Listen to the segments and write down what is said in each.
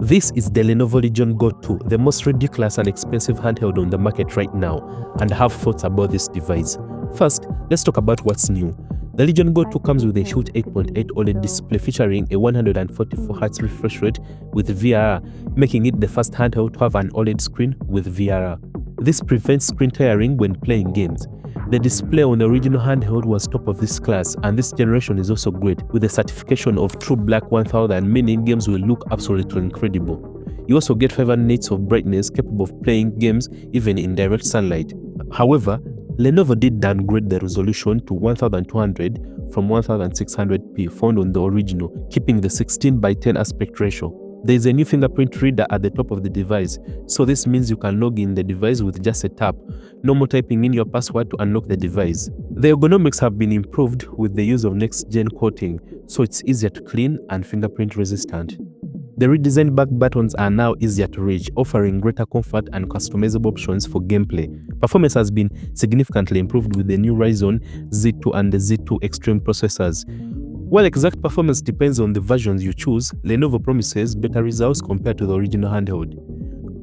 This is the Lenovo Legion Go 2, the most ridiculous and expensive handheld on the market right now, and I have thoughts about this device. First, let's talk about what's new. The Legion Go 2 comes with a huge 8.8 OLED display featuring a 144Hz refresh rate with VRR, making it the first handheld to have an OLED screen with VRR. This prevents screen tearing when playing games. The display on the original handheld was top of this class, and this generation is also great, with a certification of True Black 1000, meaning games will look absolutely incredible. You also get 500 nits of brightness, capable of playing games even in direct sunlight. However, Lenovo did downgrade the resolution to 1200 from 1600p found on the original, keeping the 16:10 aspect ratio. There is a new fingerprint reader at the top of the device, so this means you can log in the device with just a tap, no more typing in your password to unlock the device. The ergonomics have been improved with the use of next-gen coating, so it's easier to clean and fingerprint resistant. The redesigned back buttons are now easier to reach, offering greater comfort and customizable options for gameplay. Performance has been significantly improved with the new Ryzen Z2 and the Z2 Extreme processors. While exact performance depends on the versions you choose, Lenovo promises better results compared to the original handheld.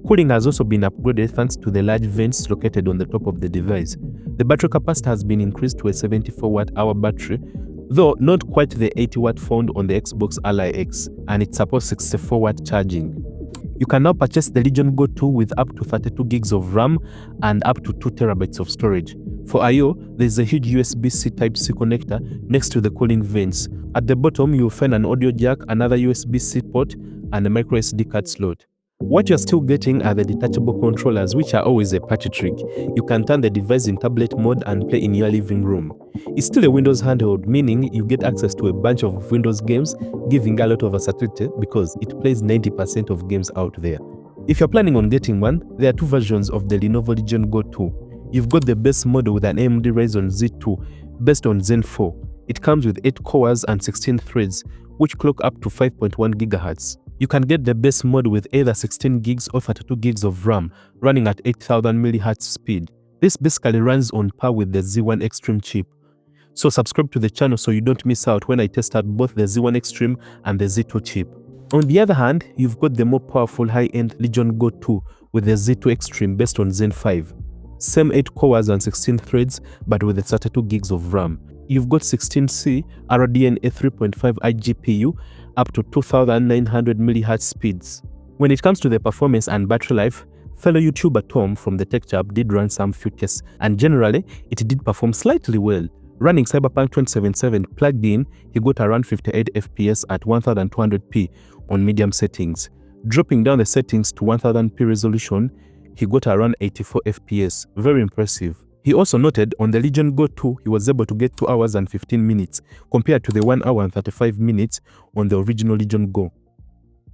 Cooling has also been upgraded thanks to the large vents located on the top of the device. The battery capacity has been increased to a 74-watt-hour battery, though not quite the 80-watt found on the Xbox Ally X, and it supports 64-watt charging. You can now purchase the Legion Go 2 with up to 32 gigs of RAM and up to 2 terabytes of storage. For I/O, there is a huge USB-C Type-C connector next to the cooling vents. At the bottom, you will find an audio jack, another USB-C port, and a microSD card slot. What you're still getting are the detachable controllers, which are always a party trick. You can turn the device in tablet mode and play in your living room. It's still a Windows handheld, meaning you get access to a bunch of Windows games, giving a lot of versatility because it plays 90% of games out there. If you're planning on getting one, there are two versions of the Lenovo Legion Go 2. You've got the base model with an AMD Ryzen Z2 based on Zen 4. It comes with 8 cores and 16 threads, which clock up to 5.1 GHz. You can get the base model with either 16 gigs or 32 gigs of RAM, running at 8000 mHz speed. This basically runs on par with the Z1 Extreme chip. So subscribe to the channel so you don't miss out when I test out both the Z1 Extreme and the Z2 chip. On the other hand, you've got the more powerful high-end Legion Go 2 with the Z2 Extreme based on Zen 5. Same 8 cores and 16 threads, but with 32 gigs of RAM. You've got 16C RDNA 3.5 iGPU up to 2900 mHz speeds. When it comes to the performance and battery life, fellow YouTuber Tom from the Tech Chap did run some few tests, and generally it did perform slightly well. Running Cyberpunk 2077 plugged in, he got around 58 FPS at 1200p on medium settings. Dropping down the settings to 1000p resolution, he got around 84 FPS. Very impressive. He also noted on the Legion Go 2 he was able to get 2 hours and 15 minutes compared to the 1 hour and 35 minutes on the original Legion Go.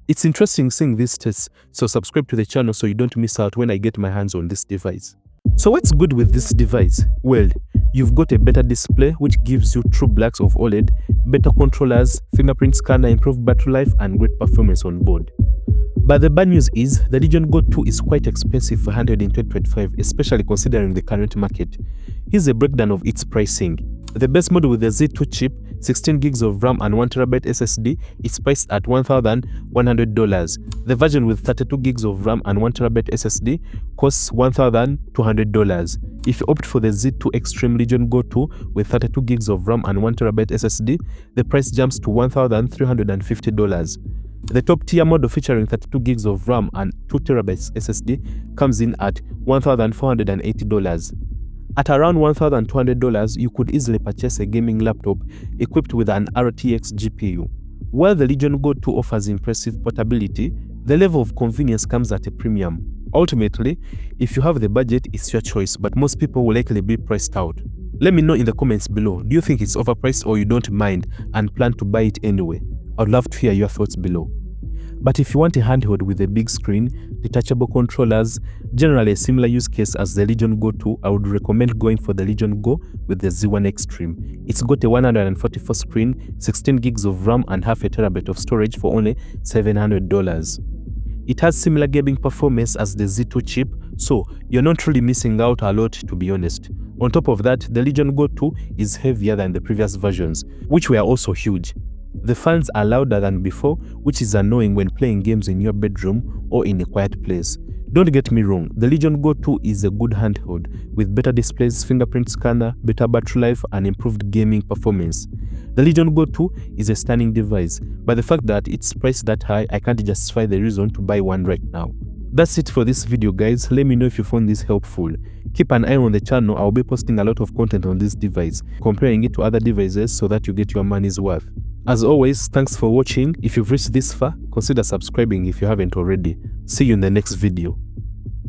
It's interesting seeing these tests, so subscribe to the channel so you don't miss out when I get my hands on this device. So what's good with this device? Well, you've got a better display which gives you true blacks of OLED, better controllers, fingerprint scanner, improved battery life, and great performance on board. But the bad news is, the Legion Go 2 is quite expensive for handheld in 2025, especially considering the current market. Here's a breakdown of its pricing. The base model with the Z2 chip, 16 gigs of RAM and 1TB SSD is priced at $1,100. The version with 32 gigs of RAM and 1TB SSD costs $1,200. If you opt for the Z2 Extreme Legion Go 2 with 32 gigs of RAM and 1TB SSD, the price jumps to $1,350. The top tier model featuring 32 gigs of RAM and 2TB SSD comes in at $1,480. At around $1,200, you could easily purchase a gaming laptop equipped with an RTX GPU. While the Legion Go 2 offers impressive portability, the level of convenience comes at a premium. Ultimately, if you have the budget, it's your choice, but most people will likely be priced out. Let me know in the comments below, do you think it's overpriced or you don't mind and plan to buy it anyway? I'd love to hear your thoughts below. But if you want a handheld with a big screen, detachable controllers, generally a similar use case as the Legion Go 2, I would recommend going for the Legion Go with the Z1 Extreme. It's got a 144 screen, 16 gigs of RAM and half a terabyte of storage for only $700. It has similar gaming performance as the Z2 chip, so you're not really missing out a lot, to be honest. On top of that, the Legion Go 2 is heavier than the previous versions, which were also huge. The fans are louder than before, which is annoying when playing games in your bedroom or in a quiet place. Don't get me wrong, the Legion Go 2 is a good handheld with better displays, fingerprint scanner, better battery life and improved gaming performance. The Legion Go 2 is a stunning device, but the fact that it's priced that high, I can't justify the reason to buy one right now. That's it for this video guys. Let me know if you found this helpful. Keep an eye on the channel. I'll be posting a lot of content on this device, comparing it to other devices so that you get your money's worth. As always, thanks for watching. If you've reached this far, consider subscribing if you haven't already. See you in the next video.